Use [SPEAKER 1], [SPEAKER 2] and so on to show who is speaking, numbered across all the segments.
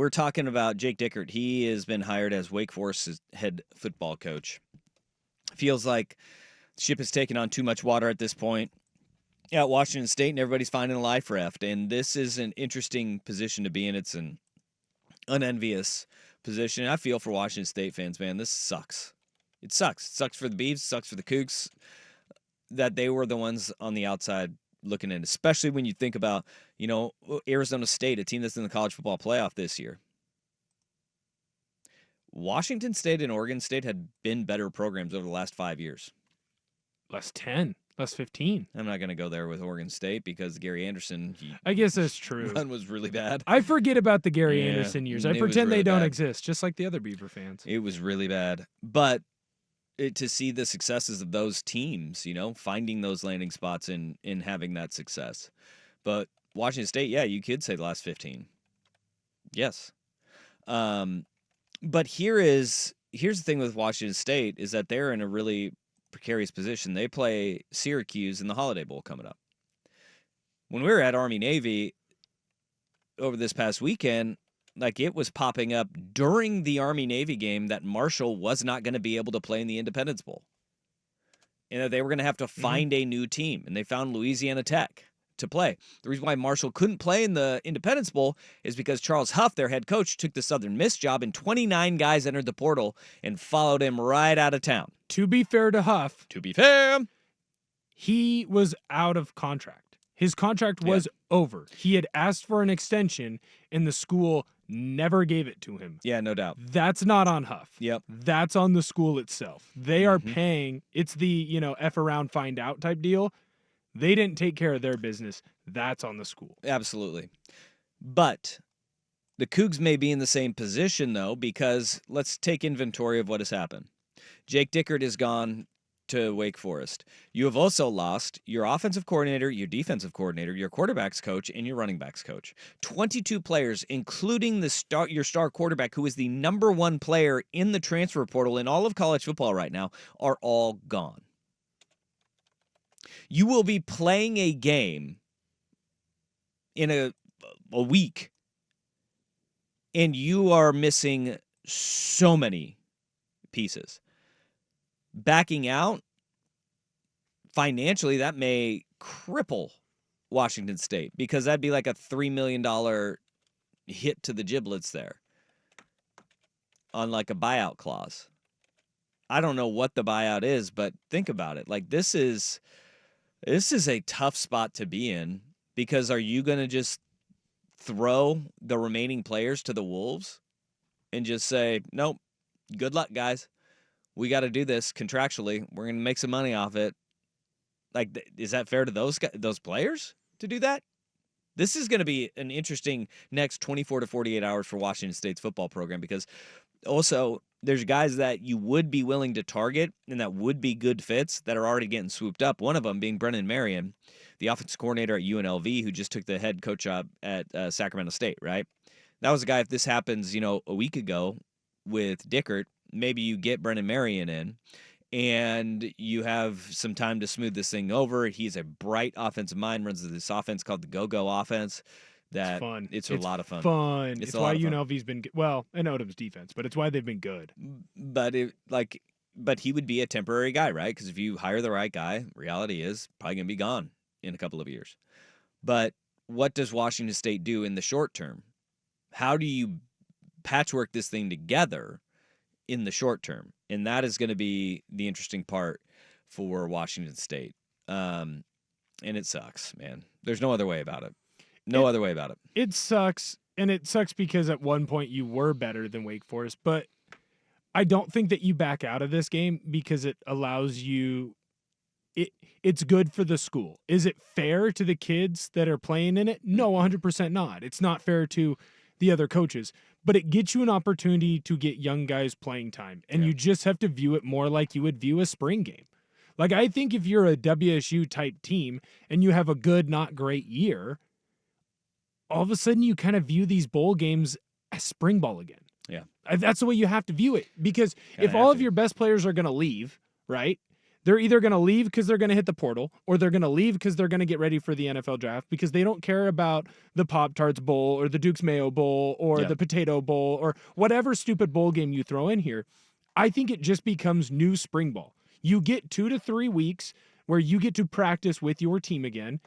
[SPEAKER 1] we're talking about Jake Dickert. He has been hired as Wake Forest's head football coach. Feels like the ship has taken on too much water at this point at Washington State, and everybody's finding a life raft. And this is an interesting position to be in. It's an unenvious position. And I feel for Washington State fans, man. This sucks. It sucks. It sucks for the Beavs. It sucks for the Cougs that they were the ones on the outside looking in, especially when you think about, Arizona State, a team that's in the college football playoff this year. Washington State and Oregon State had been better programs over the last 5 years.
[SPEAKER 2] Less 10, less 15.
[SPEAKER 1] I'm not going to go there with Oregon State because Gary Anderson,
[SPEAKER 2] I guess that's true.
[SPEAKER 1] Run was really bad.
[SPEAKER 2] I forget about the Gary Anderson years. I pretend
[SPEAKER 1] really
[SPEAKER 2] they don't
[SPEAKER 1] bad.
[SPEAKER 2] exist, just like the other Beaver fans.
[SPEAKER 1] It was really bad. But to see the successes of those teams, finding those landing spots and having that success. But Washington State, yeah, you could say the last 15. Yes. But here's the thing with Washington State is that they're in a really precarious position. They play Syracuse in the Holiday Bowl coming up. When we were at Army-Navy over this past weekend, it was popping up during the Army-Navy game that Marshall was not going to be able to play in the Independence Bowl. And that they were going to have to find a new team. And they found Louisiana Tech to play. The reason why Marshall couldn't play in the Independence Bowl is because Charles Huff, their head coach, took the Southern Miss job, and 29 guys entered the portal and followed him right out of town.
[SPEAKER 2] To be fair to Huff, he was out of contract. His contract was over. He had asked for an extension, and the school never gave it to him.
[SPEAKER 1] Yeah, no doubt.
[SPEAKER 2] That's not on Huff.
[SPEAKER 1] Yep.
[SPEAKER 2] That's on the school itself. They are paying. It's the, F around, find out type deal. They didn't take care of their business. That's on the school.
[SPEAKER 1] Absolutely. But the Cougs may be in the same position, though, because let's take inventory of what has happened. Jake Dickert is gone to Wake Forest. You have also lost your offensive coordinator, your defensive coordinator, your quarterback's coach, and your running back's coach. 22 players, including your star quarterback, who is the number one player in the transfer portal in all of college football right now, are all gone. You will be playing a game in a week, and you are missing so many pieces. Backing out, financially, that may cripple Washington State because that'd be like a $3 million hit to the giblets there on like a buyout clause. I don't know what the buyout is, but think about it. This is a tough spot to be in because are you going to just throw the remaining players to the wolves and just say, nope, good luck, guys. We got to do this contractually. We're going to make some money off it. Is that fair to those players to do that? This is going to be an interesting next 24 to 48 hours for Washington State's football program because also there's guys that you would be willing to target and that would be good fits that are already getting swooped up. One of them being Brennan Marion, the offensive coordinator at UNLV, who just took the head coach job at Sacramento State, right? That was a guy, if this happens, a week ago with Dickert, maybe you get Brennan Marion in and you have some time to smooth this thing over. He's a bright offensive mind, runs this offense called the Go-Go offense. It's fun. It's a lot of fun.
[SPEAKER 2] It's why UNLV's been good. Well, and Odom's defense, but it's why they've been good.
[SPEAKER 1] But he would be a temporary guy, right? Because if you hire the right guy, reality is probably going to be gone in a couple of years. But what does Washington State do in the short term? How do you patchwork this thing together in the short term? And that is going to be the interesting part for Washington State. And it sucks, man. There's no other way about it. No other way about it.
[SPEAKER 2] It sucks, and it sucks because at one point you were better than Wake Forest, but I don't think that you back out of this game because it allows you it's good for the school. Is it fair to the kids that are playing in it? No, 100% not. It's not fair to the other coaches, but it gets you an opportunity to get young guys playing time, and you just have to view it more like you would view a spring game. I think if you're a WSU type team and you have a good, not great year, all of a sudden you kind of view these bowl games as spring ball again.
[SPEAKER 1] Yeah.
[SPEAKER 2] That's the way you have to view it because if all of your best players are going to leave, right, They're either going to leave because they're going to hit the portal, or they're going to leave because they're going to get ready for the NFL draft because they don't care about the Pop-Tarts Bowl or the Duke's Mayo Bowl or
[SPEAKER 1] Yeah.
[SPEAKER 2] the Potato Bowl or whatever stupid bowl game you throw in here. I think it just becomes new spring ball. You get 2 to 3 weeks where you get to practice with your team again.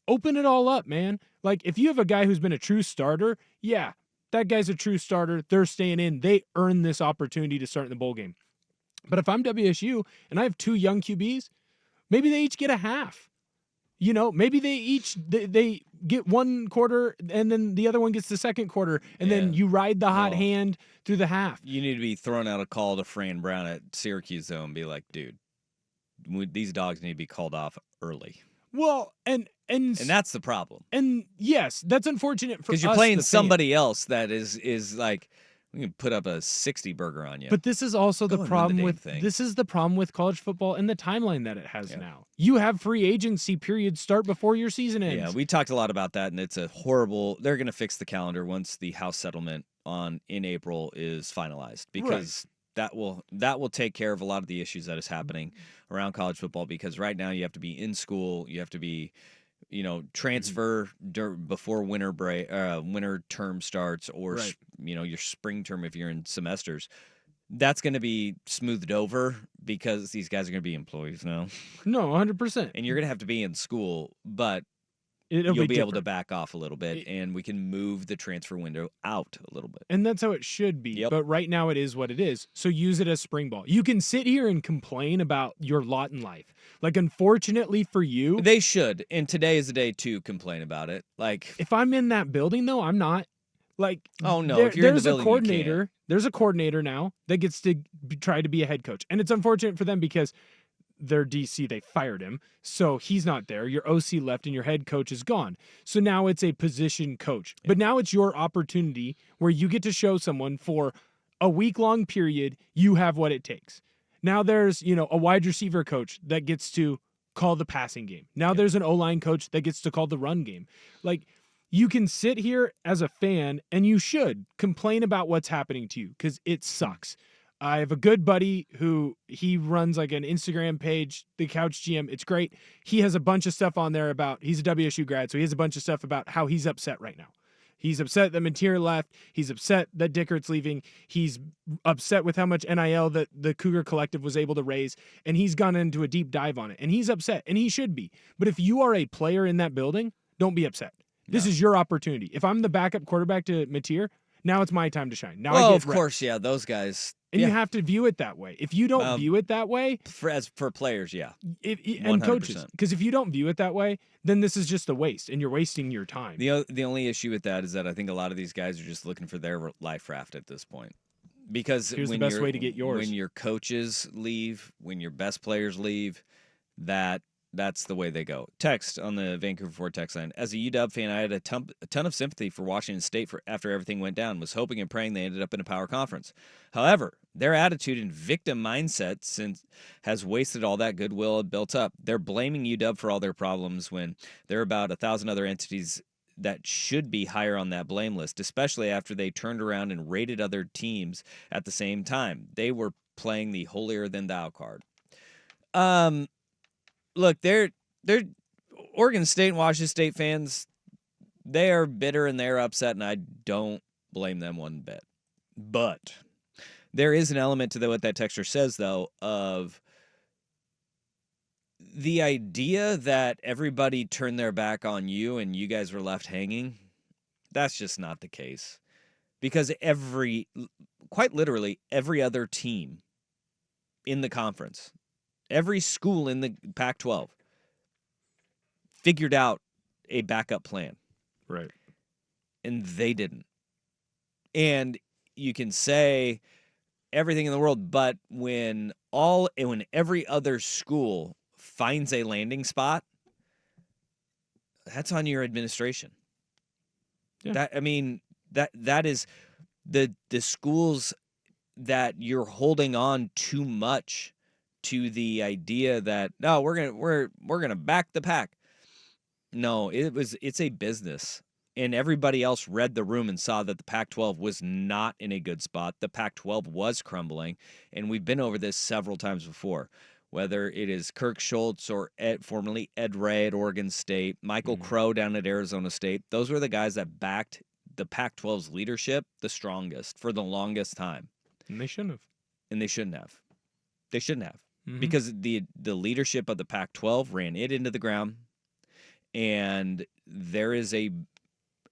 [SPEAKER 2] Open it all up, man. Like, if you have a guy who's been a true starter, yeah, that guy's a true starter. They're staying in. They earn this opportunity to start in the bowl game. But if I'm WSU and I have 2 young QBs, maybe they each get a half. You know, maybe they get 1 quarter and then the other one gets the second quarter, and then you ride the hot hand through the half.
[SPEAKER 1] You need to be throwing out a call to Fran Brown at Syracuse, though, and be like, dude, these dogs need to be called off early.
[SPEAKER 2] Well, and
[SPEAKER 1] that's the problem.
[SPEAKER 2] And yes, that's unfortunate for us.
[SPEAKER 1] Because you're playing somebody else that is like, we can put up a 60 burger on you.
[SPEAKER 2] But this is also the problem with college football and the timeline that it has now. You have free agency periods start before your season ends.
[SPEAKER 1] Yeah, we talked a lot about that, and it's a horrible. They're going to fix the calendar once the House settlement in April is finalized, because that will take care of a lot of the issues that is happening around college football. Because right now you have to be in school, you have to be, transfer before winter term starts, or your spring term if you're in semesters. That's going to be smoothed over because these guys are going to be employees now.
[SPEAKER 2] No, 100%.
[SPEAKER 1] And you're going to have to be in school, but
[SPEAKER 2] you'll
[SPEAKER 1] be able to back off a little bit, and we can move the transfer window out a little bit.
[SPEAKER 2] And that's how it should be. But right now it is what it is. So use it as spring ball. You can sit here and complain about your lot in life. Like, unfortunately for you,
[SPEAKER 1] they should. And today is the day to complain about it. Like,
[SPEAKER 2] if I'm in that building, though, I'm not. Like,
[SPEAKER 1] oh no, if you're in the building,
[SPEAKER 2] a coordinator. There's a coordinator now that gets to try to be a head coach, and it's unfortunate for them because their DC, they fired him, so he's not there. Your OC left, and your head coach is gone. So now it's a position coach. But now it's your opportunity where you get to show someone for a week-long period you have what it takes. Now there's, a wide receiver coach that gets to call the passing game. Now there's an O-line coach that gets to call the run game. Like, you can sit here as a fan, and you should complain about what's happening to you because it sucks. I have a good buddy who he runs like an Instagram page, the Couch GM. It's great. He has a bunch of stuff on there about, he's a WSU grad, so he has a bunch of stuff about how he's upset right now. He's upset that Mateer left. He's upset that Dickert's leaving. He's upset with how much NIL that the Cougar Collective was able to raise, and he's gone into a deep dive on it, and he's upset, and he should be. But if you are a player in that building, don't be upset. This is your opportunity. If I'm the backup quarterback to Mateer, now it's my time to shine. Now I get
[SPEAKER 1] of course, those guys.
[SPEAKER 2] And you have to view it that way. If you don't view it that way,
[SPEAKER 1] for players,
[SPEAKER 2] and coaches, because if you don't view it that way, then this is just a waste, and you're wasting your time.
[SPEAKER 1] The only issue with that is that I think a lot of these guys are just looking for their life raft at this point. Because
[SPEAKER 2] here's the best way to get yours.
[SPEAKER 1] When your coaches leave, when your best players leave, that's the way they go. Text on the Vancouver Ford text line. As a UW fan, I had a ton of sympathy for Washington State after everything went down. Was hoping and praying they ended up in a power conference. However, their attitude and victim mindset has wasted all that goodwill built up. They're blaming UW for all their problems when there are about 1,000 other entities that should be higher on that blame list, especially after they turned around and rated other teams at the same time. They were playing the holier-than-thou card. Look, they're Oregon State and Washington State fans. They are bitter and they're upset, and I don't blame them one bit. But there is an element to what that texter says, though, of the idea that everybody turned their back on you and you guys were left hanging. That's just not the case, because quite literally, every other team in the conference, every school in the Pac-12 figured out a backup plan.
[SPEAKER 2] Right.
[SPEAKER 1] And they didn't. And you can say everything in the world, but when every other school finds a landing spot, that's on your administration.
[SPEAKER 2] Yeah.
[SPEAKER 1] That is the schools that you're holding on too much to the idea that we're gonna back the pack. No, it's a business, and everybody else read the room and saw that the Pac-12 was not in a good spot. The Pac-12 was crumbling, and we've been over this several times before. whether it is Kirk Schultz or formerly Ed Ray at Oregon State, Michael Crow down at Arizona State. Those were the guys that backed the Pac-12's leadership the strongest for the longest time.
[SPEAKER 2] And they shouldn't have.
[SPEAKER 1] And they shouldn't have. They shouldn't have. Because the leadership of the Pac-12 ran it into the ground. And there is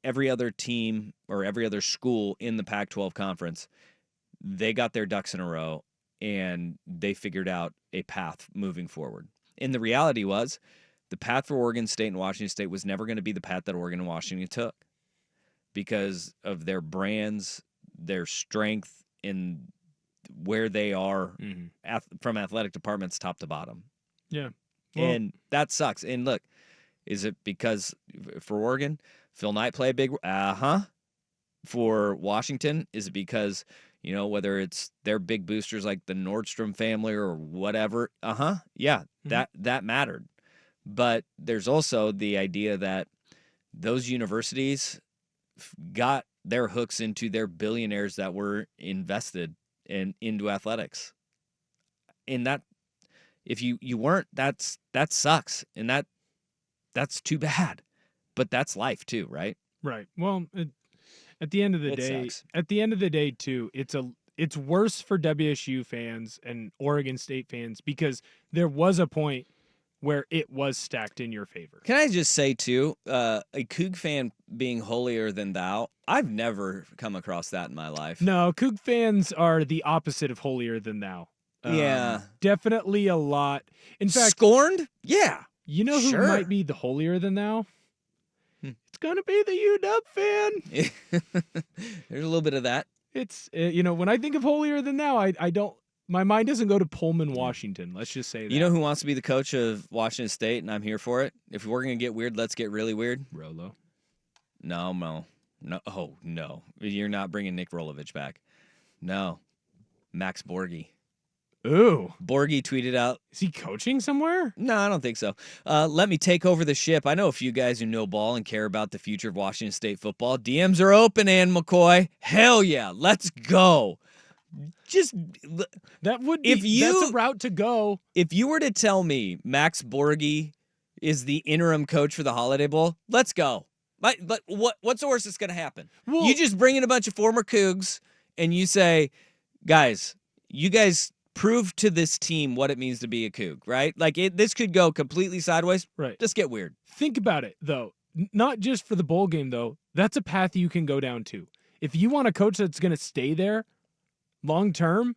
[SPEAKER 1] every other team or every other school in the Pac-12 conference, they got their ducks in a row and they figured out a path moving forward. And the reality was the path for Oregon State and Washington State was never going to be the path that Oregon and Washington took because of their brands, their strength in where they are from athletic departments top to bottom.
[SPEAKER 2] Yeah.
[SPEAKER 1] Well, and that sucks. And look, is it because for Oregon, Phil Knight played a big For Washington, is it because, whether it's their big boosters like the Nordstrom family or whatever, yeah, that mattered. But there's also the idea that those universities got their hooks into their billionaires that were invested into athletics. And that, if you weren't, that sucks. And that's too bad. But that's life too, right?
[SPEAKER 2] Right. Well, at the end of the day, too, it's worse for WSU fans and Oregon State fans because there was a point where it was stacked in your favor.
[SPEAKER 1] Can I just say, too, a Coug fan being holier than thou, I've never come across that in my life.
[SPEAKER 2] No, Coug fans are the opposite of holier than thou.
[SPEAKER 1] Yeah.
[SPEAKER 2] Definitely a lot. In fact,
[SPEAKER 1] scorned? Yeah.
[SPEAKER 2] You know who might be the holier than thou? It's going to be the UW fan.
[SPEAKER 1] There's a little bit of that.
[SPEAKER 2] It's, when I think of holier than thou, I don't, my mind doesn't go to Pullman, Washington. Let's just say that.
[SPEAKER 1] You know who wants to be the coach of Washington State, and I'm here for it? If we're going to get weird, let's get really weird.
[SPEAKER 2] Rolo.
[SPEAKER 1] No. Oh, no. You're not bringing Nick Rolovich back. No. Max Borghi.
[SPEAKER 2] Ooh.
[SPEAKER 1] Borghi tweeted out.
[SPEAKER 2] Is he coaching somewhere?
[SPEAKER 1] No, I don't think so. Let me take over the ship. I know a few guys who know ball and care about the future of Washington State football. DMs are open, Ann McCoy. Hell yeah. Let's go. Just
[SPEAKER 2] that would be that's a route to go.
[SPEAKER 1] If you were to tell me Max Borghi is the interim coach for the Holiday Bowl, let's go. But what's the worst that's going to happen? Well, you just bring in a bunch of former Cougs and you say, guys, you guys prove to this team what it means to be a Coug, right? Like this could go completely sideways.
[SPEAKER 2] Right.
[SPEAKER 1] Just get weird.
[SPEAKER 2] Think about it, though. Not just for the bowl game, though. That's a path you can go down to. If you want a coach that's going to stay there long term,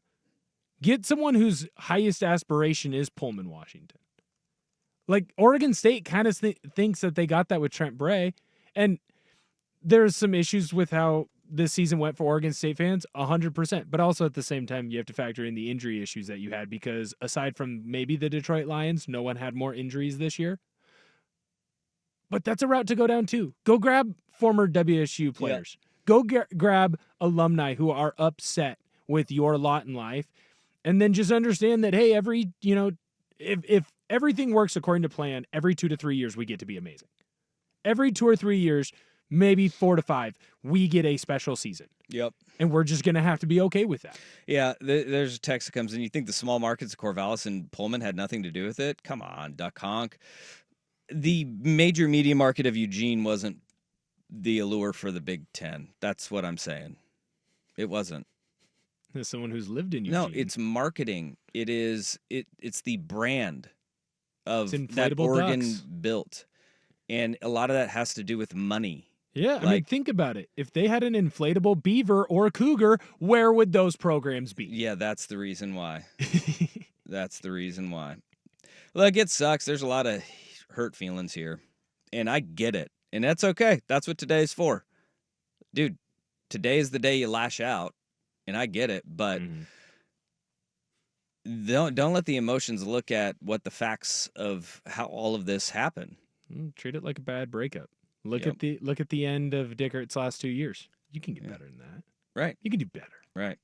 [SPEAKER 2] get someone whose highest aspiration is Pullman, Washington. Like Oregon State kind of thinks that they got that with Trent Bray. And there's some issues with how this season went for Oregon State fans, 100%. But also at the same time, you have to factor in the injury issues that you had because aside from maybe the Detroit Lions, no one had more injuries this year. But that's a route to go down too. Go grab former WSU players. Go grab alumni who are upset with your lot in life. And then just understand that, hey, if everything works according to plan, every 2 to 3 years, we get to be amazing. Every 2 or 3 years, maybe 4 to 5, we get a special season.
[SPEAKER 1] Yep.
[SPEAKER 2] And we're just going to have to be okay with that.
[SPEAKER 1] Yeah, there's a text that comes in. You think the small markets of Corvallis and Pullman had nothing to do with it? Come on, duck honk. The major media market of Eugene wasn't the allure for the Big Ten. That's what I'm saying. It wasn't.
[SPEAKER 2] As someone who's lived in Eugene.
[SPEAKER 1] No, it's marketing. It's the brand of that
[SPEAKER 2] inflatable
[SPEAKER 1] Oregon
[SPEAKER 2] ducks.
[SPEAKER 1] built. And a lot of that has to do with money.
[SPEAKER 2] Yeah, I mean, think about it. If they had an inflatable beaver or a cougar, where would those programs be?
[SPEAKER 1] Yeah, that's the reason why. That's the reason why. Look, it sucks. There's a lot of hurt feelings here. And I get it. And that's okay. That's what today's for. Dude, today is the day you lash out. And I get it. But don't let the emotions look at what the facts of how all of this happened.
[SPEAKER 2] Treat it like a bad breakup. Look at the end of Dickert's last 2 years. You can get better than that.
[SPEAKER 1] Right.
[SPEAKER 2] You can do better.
[SPEAKER 1] Right.